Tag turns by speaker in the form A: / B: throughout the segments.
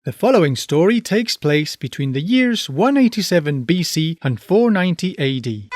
A: The following story takes place between the years 187 BC and 490 AD.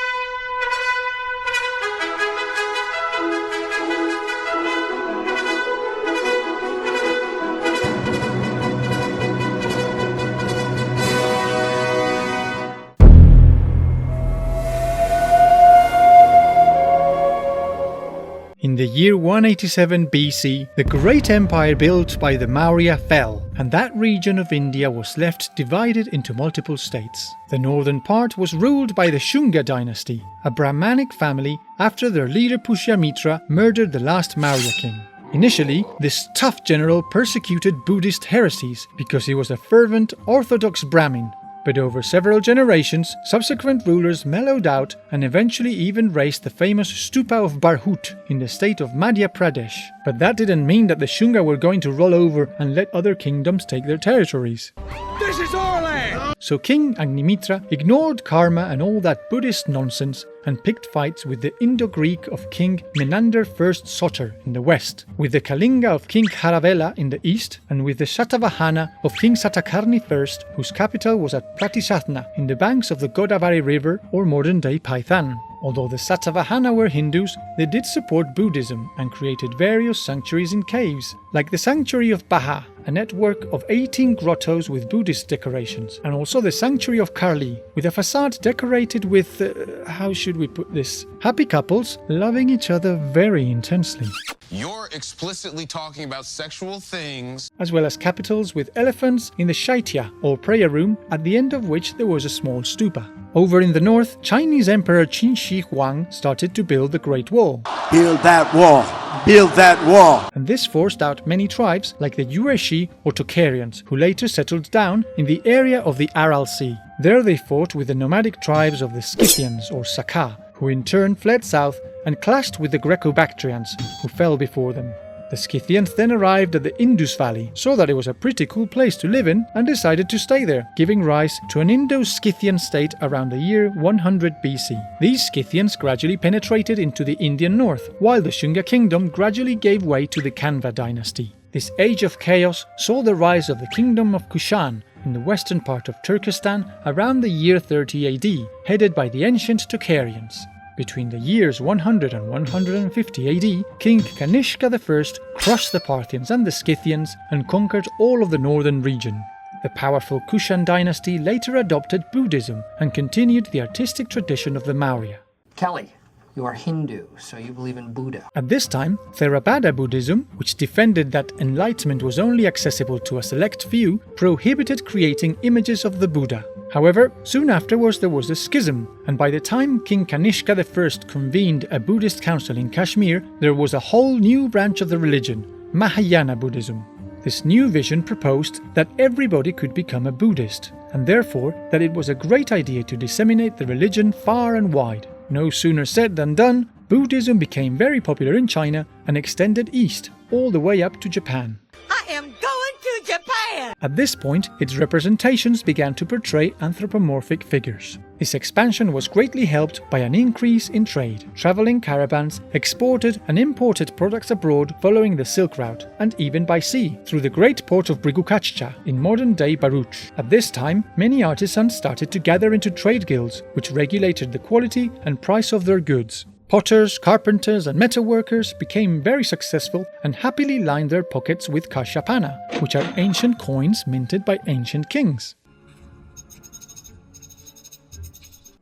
A: In the year 187 BC, the great empire built by the Maurya fell, and that region of India was left divided into multiple states. The northern part was ruled by the Shunga dynasty, a Brahmanic family after their leader Pushyamitra murdered the last Maurya king. Initially, this tough general persecuted Buddhist heresies because he was a fervent orthodox Brahmin. But over several generations, subsequent rulers mellowed out and eventually even raised the famous Stupa of Barhut in the state of Madhya Pradesh. But that didn't mean that the Shunga were going to roll over and let other kingdoms take their territories.
B: This is our land!
A: So King Agnimitra ignored karma and all that Buddhist nonsense and picked fights with the Indo-Greek of King Menander I Soter in the west, with the Kalinga of King Kharavela in the east, and with the Satavahana of King Satakarni I, whose capital was at Pratishatna in the banks of the Godavari River or modern-day Python. Although the Satavahana were Hindus, they did support Buddhism and created various sanctuaries in caves, like the Sanctuary of Baha, a network of 18 grottos with Buddhist decorations, and also the Sanctuary of Karli, with a facade decorated with, how should we put this, happy couples loving each other very intensely.
C: You're explicitly talking about sexual things.
A: As well as capitals with elephants in the Shaitya, or prayer room, at the end of which there was a small stupa. Over in the north, Chinese Emperor Qin Shi Huang started to build the Great Wall.
B: Build that wall! Build that wall!
A: And this forced out many tribes like the Yuezhi or Tocharians, who later settled down in the area of the Aral Sea. There they fought with the nomadic tribes of the Scythians or Saka, who in turn fled south and clashed with the Greco-Bactrians, who fell before them. The Scythians then arrived at the Indus Valley, saw that it was a pretty cool place to live in, and decided to stay there, giving rise to an Indo-Scythian state around the year 100 BC. These Scythians gradually penetrated into the Indian north, while the Shunga kingdom gradually gave way to the Kalabhra Dynasty. This age of chaos saw the rise of the Kingdom of Kushan in the western part of Turkestan around the year 30 AD, headed by the ancient Tocharians. Between the years 100 and 150 AD, King Kanishka I crushed the Parthians and the Scythians and conquered all of the northern region. The powerful Kushan dynasty later adopted Buddhism and continued the artistic tradition of the Maurya.
D: Kelly, you are Hindu, so you believe in Buddha.
A: At this time, Theravada Buddhism, which defended that enlightenment was only accessible to a select few, prohibited creating images of the Buddha. However, soon afterwards there was a schism, and by the time King Kanishka I convened a Buddhist council in Kashmir, there was a whole new branch of the religion, Mahayana Buddhism. This new vision proposed that everybody could become a Buddhist, and therefore that it was a great idea to disseminate the religion far and wide. No sooner said than done, Buddhism became very popular in China and extended east, all the way up to Japan.
E: I am going to Japan!
A: At this point, its representations began to portray anthropomorphic figures. This expansion was greatly helped by an increase in trade. Traveling caravans exported and imported products abroad following the Silk Route, and even by sea, through the great port of Brigukacha in modern-day Bharuch. At this time, many artisans started to gather into trade guilds, which regulated the quality and price of their goods. Potters, carpenters and metalworkers became very successful and happily lined their pockets with kashapana, which are ancient coins minted by ancient kings.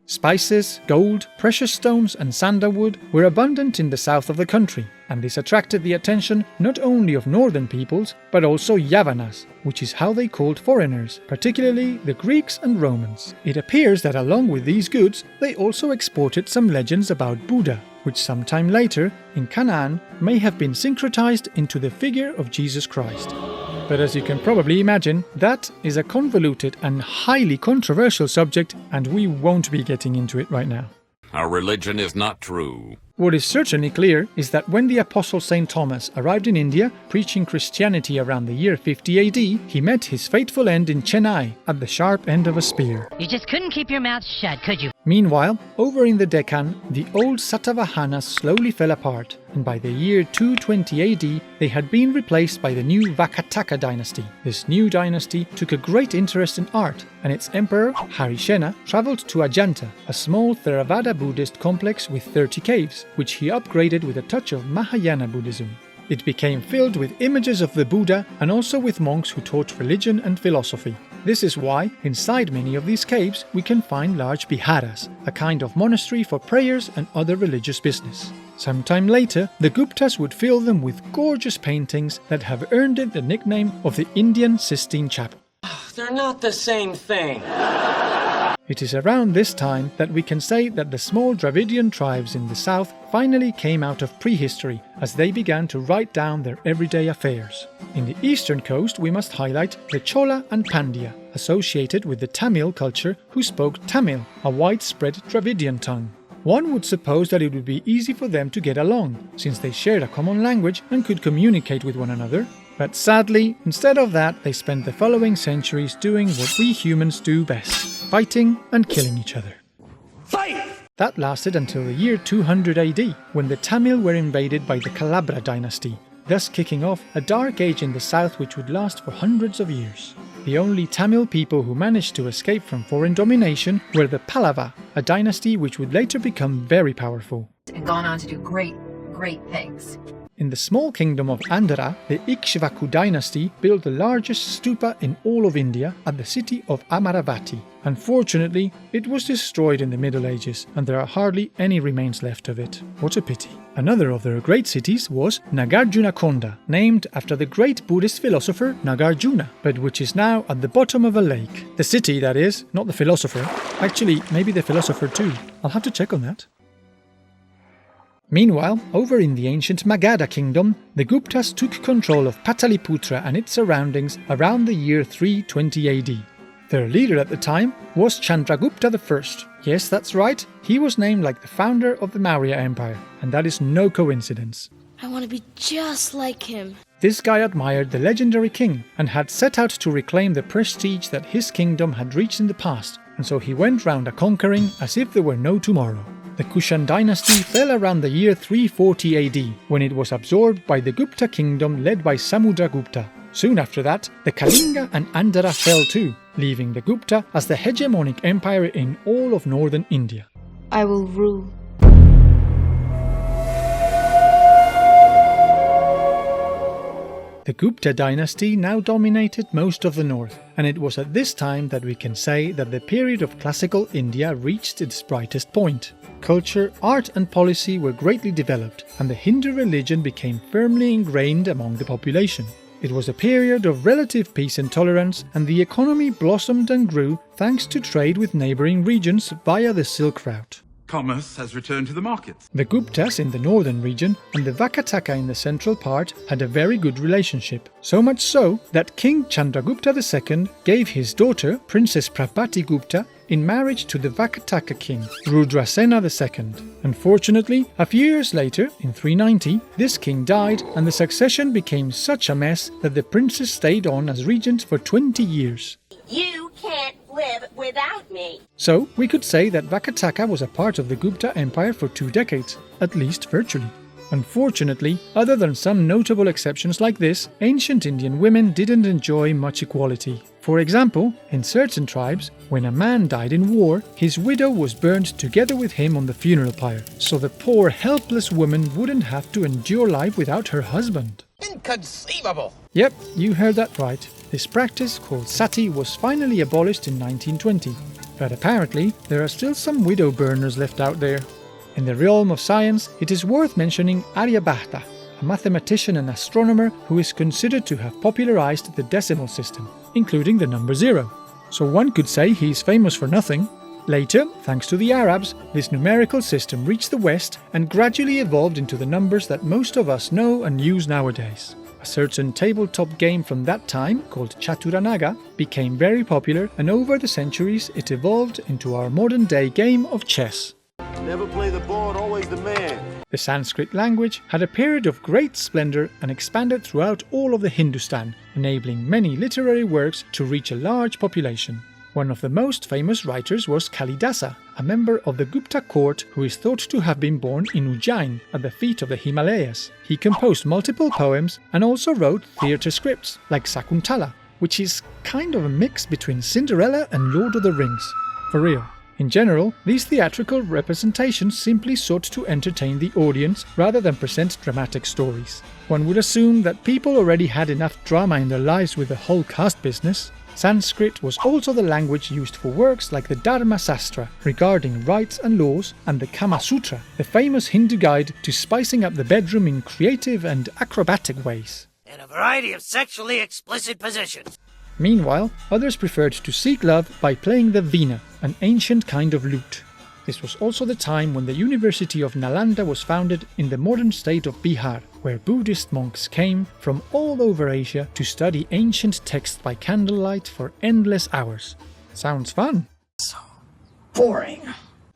A: Spices, gold, precious stones and sandalwood were abundant in the south of the country, and this attracted the attention not only of northern peoples, but also Yavanas, which is how they called foreigners, particularly the Greeks and Romans. It appears that along with these goods, they also exported some legends about Buddha, which sometime later, in Canaan, may have been syncretized into the figure of Jesus Christ. But as you can probably imagine, that is a convoluted and highly controversial subject, and we won't be getting into it right now.
F: Our religion is not true.
A: What is certainly clear is that when the Apostle St. Thomas arrived in India, preaching Christianity around the year 50 AD, he met his fateful end in Chennai, at the sharp end of a spear.
E: You just couldn't keep your mouth shut, could you?
A: Meanwhile, over in the Deccan, the old Satavahanas slowly fell apart, and by the year 220 AD they had been replaced by the new Vakataka dynasty. This new dynasty took a great interest in art, and its emperor, Harishena, travelled to Ajanta, a small Theravada Buddhist complex with 30 caves, which he upgraded with a touch of Mahayana Buddhism. It became filled with images of the Buddha and also with monks who taught religion and philosophy. This is why, inside many of these caves, we can find large viharas, a kind of monastery for prayers and other religious business. Sometime later, the Guptas would fill them with gorgeous paintings that have earned it the nickname of the Indian Sistine Chapel.
G: They're not the same thing.
A: It is around this time that we can say that the small Dravidian tribes in the south finally came out of prehistory as they began to write down their everyday affairs. In the eastern coast we must highlight the Chola and Pandya, associated with the Tamil culture, who spoke Tamil, a widespread Dravidian tongue. One would suppose that it would be easy for them to get along, since they shared a common language and could communicate with one another. But sadly, instead of that, they spent the following centuries doing what we humans do best: fighting and killing each other.
B: Fight!
A: That lasted until the year 200 AD, when the Tamil were invaded by the Kalabhra Dynasty, thus kicking off a dark age in the south which would last for hundreds of years. The only Tamil people who managed to escape from foreign domination were the Pallava, a dynasty which would later become very powerful.
H: And gone on to do great things.
A: In the small kingdom of Andhra, the Ikshvaku dynasty built the largest stupa in all of India at the city of Amaravati. Unfortunately, it was destroyed in the Middle Ages, and there are hardly any remains left of it. What a pity. Another of their great cities was Nagarjunakonda, named after the great Buddhist philosopher Nagarjuna, but which is now at the bottom of a lake. The city, that is, not the philosopher. Actually, maybe the philosopher too. I'll have to check on that. Meanwhile, over in the ancient Magadha kingdom, the Guptas took control of Pataliputra and its surroundings around the year 320 AD. Their leader at the time was Chandragupta I. Yes, that's right, he was named like the founder of the Maurya Empire, and that is no coincidence.
I: I want to be just like him.
A: This guy admired the legendary king and had set out to reclaim the prestige that his kingdom had reached in the past, and so he went round a-conquering as if there were no tomorrow. The Kushan dynasty fell around the year 340 AD, when it was absorbed by the Gupta kingdom led by Samudragupta. Soon after that, the Kalinga and Andhra fell too, leaving the Gupta as the hegemonic empire in all of northern India.
I: I will rule.
A: The Gupta dynasty now dominated most of the north, and it was at this time that we can say that the period of classical India reached its brightest point. Culture, art and policy were greatly developed, and the Hindu religion became firmly ingrained among the population. It was a period of relative peace and tolerance, and the economy blossomed and grew thanks to trade with neighbouring regions via the Silk Route.
J: Commerce has returned to the markets.
A: The Guptas in the northern region and the Vakataka in the central part had a very good relationship. So much so that King Chandragupta II gave his daughter, Princess Prabhati Gupta, in marriage to the Vakataka king, Rudrasena II. Unfortunately, a few years later, in 390, this king died and the succession became such a mess that the princess stayed on as regent for 20 years.
E: You can't live without me.
A: So, we could say that Vakataka was a part of the Gupta Empire for 2 decades, at least virtually. Unfortunately, other than some notable exceptions like this, ancient Indian women didn't enjoy much equality. For example, in certain tribes, when a man died in war, his widow was burned together with him on the funeral pyre, so the poor helpless woman wouldn't have to endure life without her husband.
C: Inconceivable!
A: Yep, you heard that right. This practice, called Sati, was finally abolished in 1920. But apparently, there are still some widow burners left out there. In the realm of science, it is worth mentioning Aryabhata, a mathematician and astronomer who is considered to have popularized the decimal system, including the number 0. So one could say he is famous for nothing. Later, thanks to the Arabs, this numerical system reached the West and gradually evolved into the numbers that most of us know and use nowadays. A certain tabletop game from that time, called Chaturanaga, became very popular, and over the centuries it evolved into our modern-day game of chess.
B: Never play the board, always the man.
A: The Sanskrit language had a period of great splendor and expanded throughout all of the Hindustan, enabling many literary works to reach a large population. One of the most famous writers was Kalidasa, a member of the Gupta court who is thought to have been born in Ujjain at the feet of the Himalayas. He composed multiple poems and also wrote theatre scripts like Sakuntala, which is kind of a mix between Cinderella and Lord of the Rings. For real. In general, these theatrical representations simply sought to entertain the audience rather than present dramatic stories. One would assume that people already had enough drama in their lives with the whole caste business. Sanskrit was also the language used for works like the Dharma Sastra regarding rights and laws, and the Kama Sutra, the famous Hindu guide to spicing up the bedroom in creative and acrobatic ways.
K: In a variety of sexually explicit positions.
A: Meanwhile, others preferred to seek love by playing the veena, an ancient kind of lute. This was also the time when the University of Nalanda was founded in the modern state of Bihar, where Buddhist monks came from all over Asia to study ancient texts by candlelight for endless hours. Sounds fun?
K: So boring.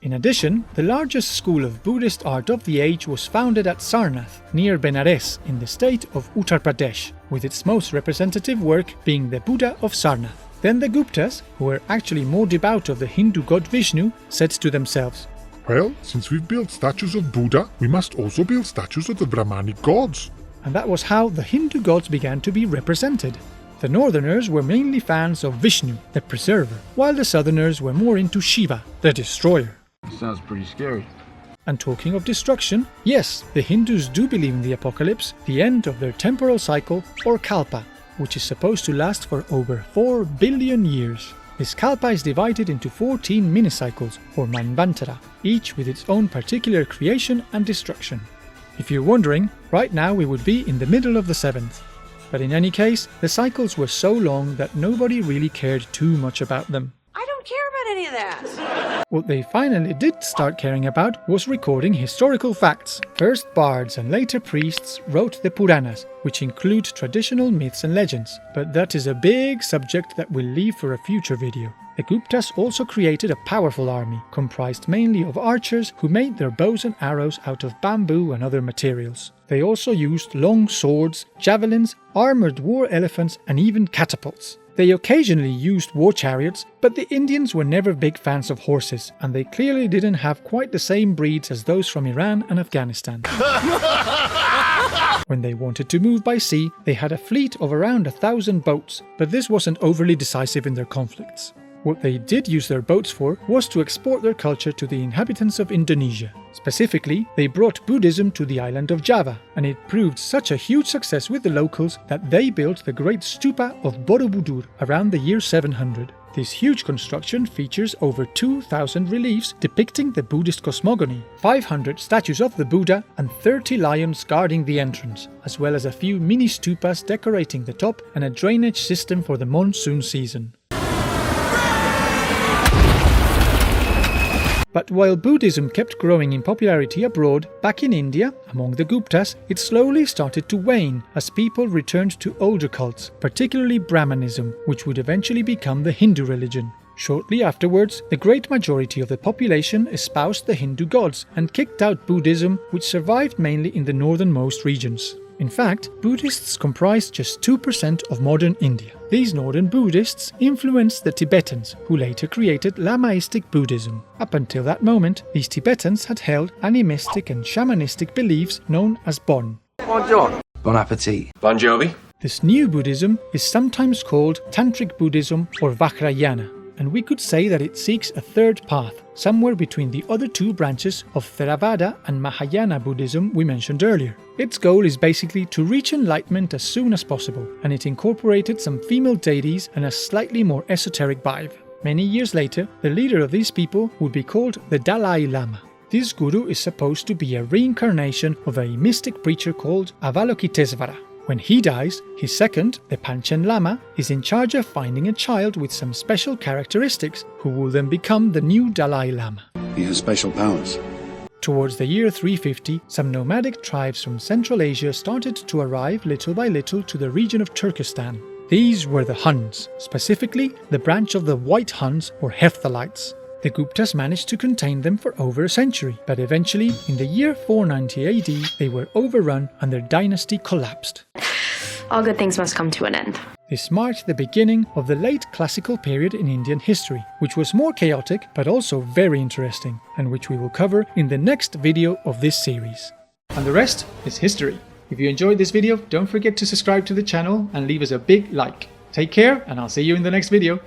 A: In addition, the largest school of Buddhist art of the age was founded at Sarnath, near Benares, in the state of Uttar Pradesh, with its most representative work being the Buddha of Sarnath. Then the Guptas, who were actually more devout of the Hindu god Vishnu, said to themselves,
L: "Well, since we've built statues of Buddha, we must also build statues of the Brahmanic gods."
A: And that was how the Hindu gods began to be represented. The northerners were mainly fans of Vishnu, the preserver, while the southerners were more into Shiva, the destroyer.
M: Sounds pretty scary.
A: And talking of destruction, yes, the Hindus do believe in the apocalypse, the end of their temporal cycle, or kalpa, which is supposed to last for over 4 billion years. This kalpa is divided into 14 mini-cycles, or manvantara, each with its own particular creation and destruction. If you're wondering, right now we would be in the middle of the 7th. But in any case, the cycles were so long that nobody really cared too much about them.
E: I don't care about any of that.
A: What they finally did start caring about was recording historical facts. First bards and later priests wrote the Puranas, which include traditional myths and legends, but that is a big subject that we'll leave for a future video. The Guptas also created a powerful army, comprised mainly of archers who made their bows and arrows out of bamboo and other materials. They also used long swords, javelins, armored war elephants, and even catapults. They occasionally used war chariots, but the Indians were never big fans of horses, and they clearly didn't have quite the same breeds as those from Iran and Afghanistan. When they wanted to move by sea, they had a fleet of around 1,000 boats, but this wasn't overly decisive in their conflicts. What they did use their boats for was to export their culture to the inhabitants of Indonesia. Specifically, they brought Buddhism to the island of Java, and it proved such a huge success with the locals that they built the great stupa of Borobudur around the year 700. This huge construction features over 2,000 reliefs depicting the Buddhist cosmogony, 500 statues of the Buddha, and 30 lions guarding the entrance, as well as a few mini stupas decorating the top and a drainage system for the monsoon season. But while Buddhism kept growing in popularity abroad, back in India, among the Guptas, it slowly started to wane as people returned to older cults, particularly Brahmanism, which would eventually become the Hindu religion. Shortly afterwards, the great majority of the population espoused the Hindu gods and kicked out Buddhism, which survived mainly in the northernmost regions. In fact, Buddhists comprised just 2% of modern India. These northern Buddhists influenced the Tibetans, who later created Lamaistic Buddhism. Up until that moment, these Tibetans had held animistic and shamanistic beliefs known as Bon.
M: Bonjour. Bon appetit. Bon Jovi.
A: This new Buddhism is sometimes called Tantric Buddhism or Vajrayana, and we could say that it seeks a third path, somewhere between the other two branches of Theravada and Mahayana Buddhism we mentioned earlier. Its goal is basically to reach enlightenment as soon as possible, and it incorporated some female deities and a slightly more esoteric vibe. Many years later, the leader of these people would be called the Dalai Lama. This guru is supposed to be a reincarnation of a mystic preacher called Avalokitesvara. When he dies, his second, the Panchen Lama, is in charge of finding a child with some special characteristics who will then become the new Dalai Lama.
N: He has special powers.
A: Towards the year 350, some nomadic tribes from Central Asia started to arrive little by little to the region of Turkestan. These were the Huns, specifically the branch of the White Huns or Hephthalites. The Guptas managed to contain them for over a century, but eventually, in the year 490 AD, they were overrun and their dynasty collapsed.
I: All good things must come to an end.
A: This marked the beginning of the late classical period in Indian history, which was more chaotic but also very interesting, and which we will cover in the next video of this series. And the rest is history. If you enjoyed this video, don't forget to subscribe to the channel and leave us a big like. Take care, and I'll see you in the next video.